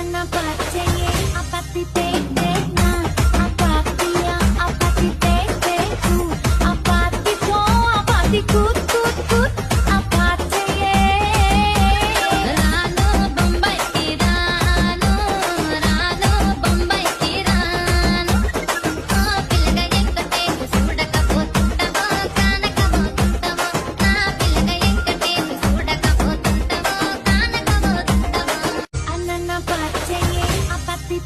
అన్న పచ్చయే అపతి తేతే నా అపతియా అపతి తేతే తు అపతి తో అపతి కుత్ కుత్ కుత్ అపచ్చయే రాను బొంబాయికి రాను రాను బొంబాయికి రాను ఆ పిల్లగా ఎక్కటేను చూడకపోతుంటావో కానకపోతుంటావో నా పిల్లగా ఎక్కటేను చూడకపోతుంటావో కానకపోతుంటావో అన్న పచ్చయే అపతి